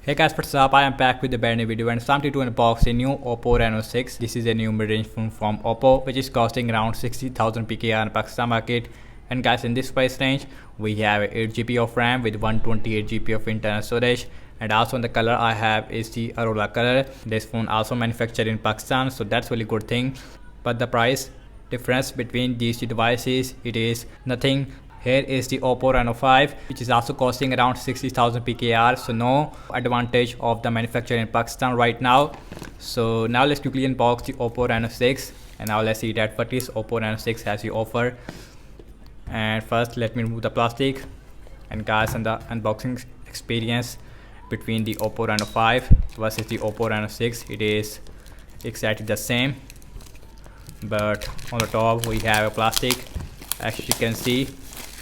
Hey guys, what's up? I am back with a brand new video and something to unbox a new Oppo Reno 6. This is a new mid-range phone from Oppo which is costing around 60,000 PKR in Pakistan market. And guys, in this price range we have 8GB of RAM with 128GB of internal storage, and also in the color I have is the Aurora color. This phone also manufactured in Pakistan, so that's really good thing. But the price difference between these two devices, it is nothing. Here is the Oppo Reno 5 which is also costing around 60,000 PKR, so no advantage of the manufacturer in Pakistan right now. So now let's quickly unbox the Oppo Reno 6 and now let's see that what is Oppo Reno 6 has to offer. And first let me remove the plastic, and guys, and the unboxing experience between the Oppo Reno 5 versus the Oppo Reno 6, it is exactly the same, but on the top we have a plastic as you can see,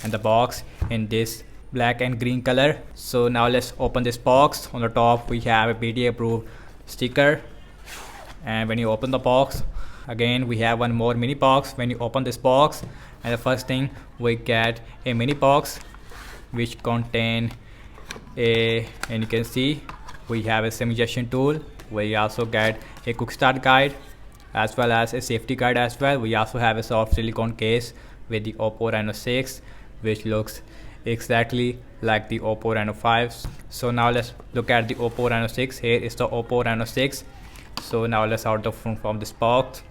and the box in this black and green color. So now let's open this box. On the top we have a BDA approved sticker, and when you open the box again we have one more mini box. When you open this box, and the first thing we get a mini box which contain and you can see we have a suggestion tool. We also get a quick start guide as well as a safety guide as well. We also have a soft silicone case with the Oppo Reno 6 which looks exactly like the Oppo Reno 5. So now let's look at the Oppo Reno 6. Here is the Oppo Reno 6. So now let's out the phone from this box.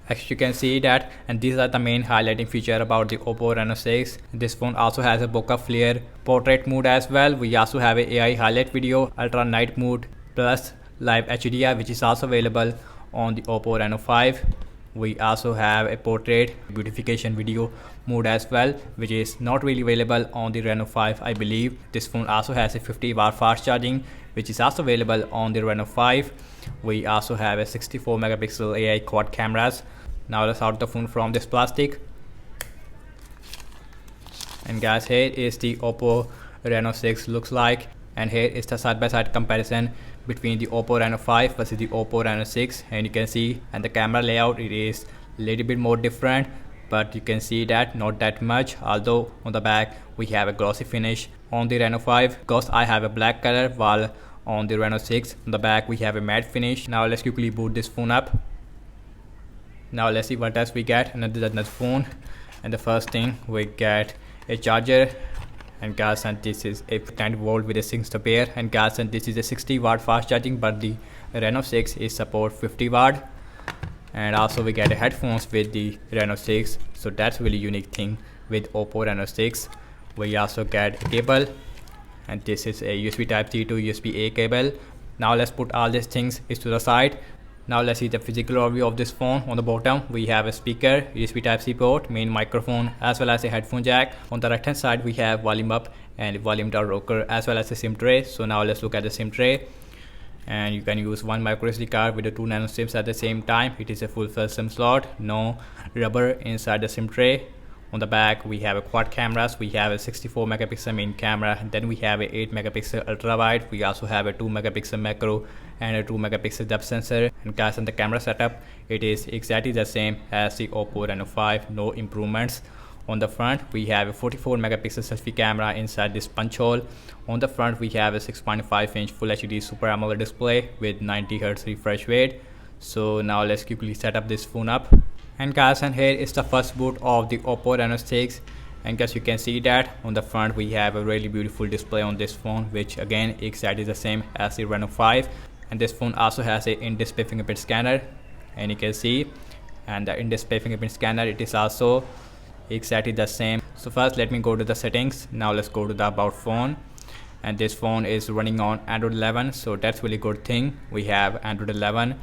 As you can see that, and these are the main highlighting feature about the Oppo Reno 6. This phone also has a bokeh flare portrait mode as well. We also have a AI highlight video, ultra night mode plus live HDR which is also available on the Oppo Reno 5. We also have a portrait beautification video mode as well, which is not really available on the Reno 5 I believe. This phone also has a 50 watt fast charging which is also available on the Reno 5. We also have a 64 megapixel AI quad cameras. Now let's out the phone from this plastic. And guys, here is the Oppo Reno 6 looks like, and here is the side-by-side comparison between the Oppo Reno 5 versus the Oppo Reno 6, and you can see, and the camera layout, it is a little bit more different, but you can see that not that much. Although on the back we have a glossy finish on the Reno 5 because I have a black color, while on the Reno 6 on the back we have a matte finish. Now let's quickly boot this phone up. Now let's see what else we get. Another phone, and the first thing we get a charger, and guys, and this is a 10 volt with a 6 pair, and guys, and this is a 60 watt fast charging, but the Reno 6 is support 50 watt. And also we get a headphones with the Reno 6, so that's really unique thing with Oppo Reno 6. We also get a cable, and this is a USB type C to USB A cable. Now let's put all these things to the side. Now let's see the physical overview of this phone. On the bottom we have a speaker, USB type C port, main microphone as well as a headphone jack. On the right hand side we have volume up and volume down rocker as well as a SIM tray. So now let's look at the SIM tray, and you can use one micro SD card with the 2 nano SIMs at the same time. It is a full size SIM slot, no rubber inside the SIM tray. On the back we have a quad cameras. We have a 64 megapixel main camera, then we have a 8 megapixel ultra wide. We also have a 2 megapixel macro and a 2 megapixel depth sensor. And guys, on the camera setup, it is exactly the same as the Oppo Reno 5, no improvements. On the front we have a 44 megapixel selfie camera inside this punch hole. On the front we have a 6.5 inch full HD Super AMOLED display with 90 Hz refresh rate. So now let's quickly set up this phone up. And guys, and here is the first boot of the Oppo Reno 6, and guys, you can see that on the front we have a really beautiful display on this phone, which again exactly the same as the Reno 5. And this phone also has a in-display fingerprint scanner, and you can see, and the in-display fingerprint scanner, it is also exactly the same. So first let me go to the settings. Now let's go to the about phone, and this phone is running on Android 11, so that's really good thing. We have Android 11,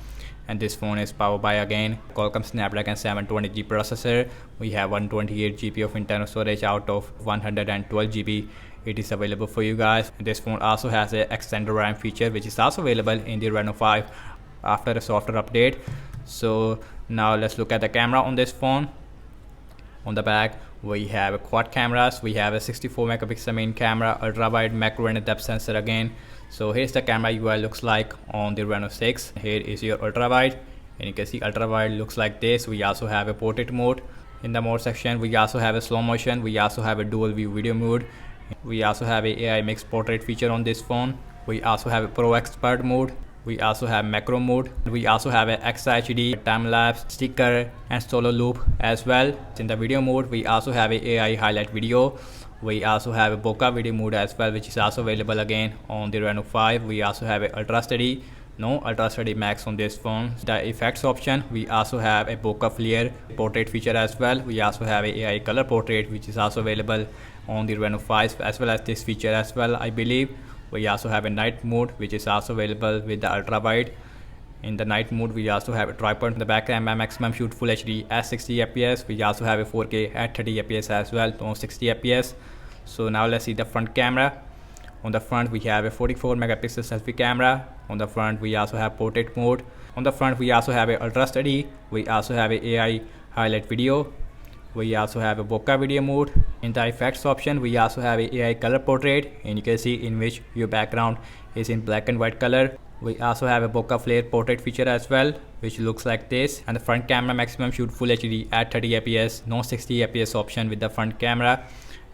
and this phone is powered by again Qualcomm Snapdragon 720G processor. We have 128GB of internal storage out of 112GB. It is available for you guys. This phone also has a extended RAM feature which is also available in the Reno 5 after a software update. So now let's look at the camera on this phone. On the back we have a quad cameras. We have a 64 megapixel main camera, ultra wide, macro and a depth sensor again. So here's the camera UI looks like on the Reno 6. Here is your ultra wide, and you can see ultra wide looks like this. We also have a portrait mode in the mode section. We also have a slow motion. We also have a dual view video mode. We also have a AI mixed portrait feature on this phone. We also have a Pro Expert mode. We also have macro mode. We also have a XHD, time lapse, sticker and solo loop as well. In the video mode, we also have a AI highlight video. We also have a bokeh video mode as well, which is also available again on the Reno 5. We also have a ultra steady, no ultra steady max on this phone. The effects option, we also have a bokeh flare portrait feature as well. We also have a AI color portrait, which is also available on the Reno 5, as well as this feature as well, I believe. We also have a night mode, which is also available with the ultra wide. In the night mode, we also have a tripod in the back camera, maximum shoot full HD at 60 fps. We also have a 4K at 30 fps as well, on 60 fps. So now let's see the front camera. On the front, we have a 44 megapixel selfie camera. On the front, we also have portrait mode. On the front, we also have a ultra steady. We also have a AI highlight video. We also have a bokeh video mode. In the effects option, we also have a AI color portrait, and you can see in which your background is in black and white color. We also have a bokeh flare portrait feature as well, which looks like this. And the front camera, maximum shoot full HD at 30 fps, no 60 fps option with the front camera.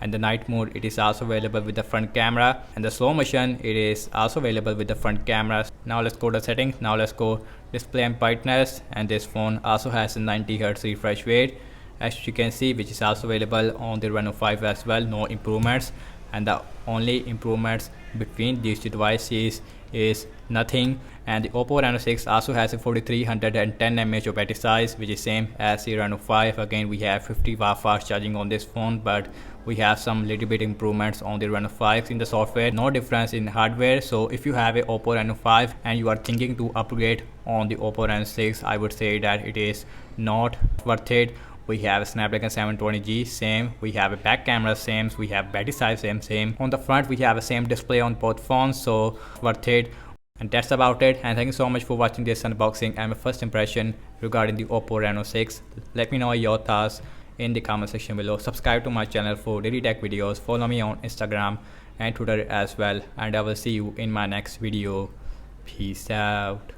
And the night mode, it is also available with the front camera. And the slow motion, it is also available with the front camera. Now let's go to settings. Now let's go display and brightness. And this phone also has a 90 Hz refresh rate, as you can see, which is also available on the Reno 5 as well. No improvements, and the only improvements between these two devices is nothing. And the Oppo Reno 6 also has a 4310 mAh of battery size, which is same as the Reno 5. Again, we have 50 watt fast charging on this phone, but we have some little bit improvements on the Reno 5 in the software, no difference in hardware. So if you have a Oppo Reno 5 and you are thinking to upgrade on the Oppo Reno 6, I would say that it is not worth it. We have a Snapdragon 720G, same. We have a back camera, same. We have battery size, same. On the front, we have a same display on both phones, so worth it. And that's about it. And thank you so much for watching this unboxing and my first impression regarding the Oppo Reno 6. Let me know your thoughts in the comment section below. Subscribe to my channel for daily tech videos. Follow me on Instagram and Twitter as well. And I will see you in my next video. Peace out.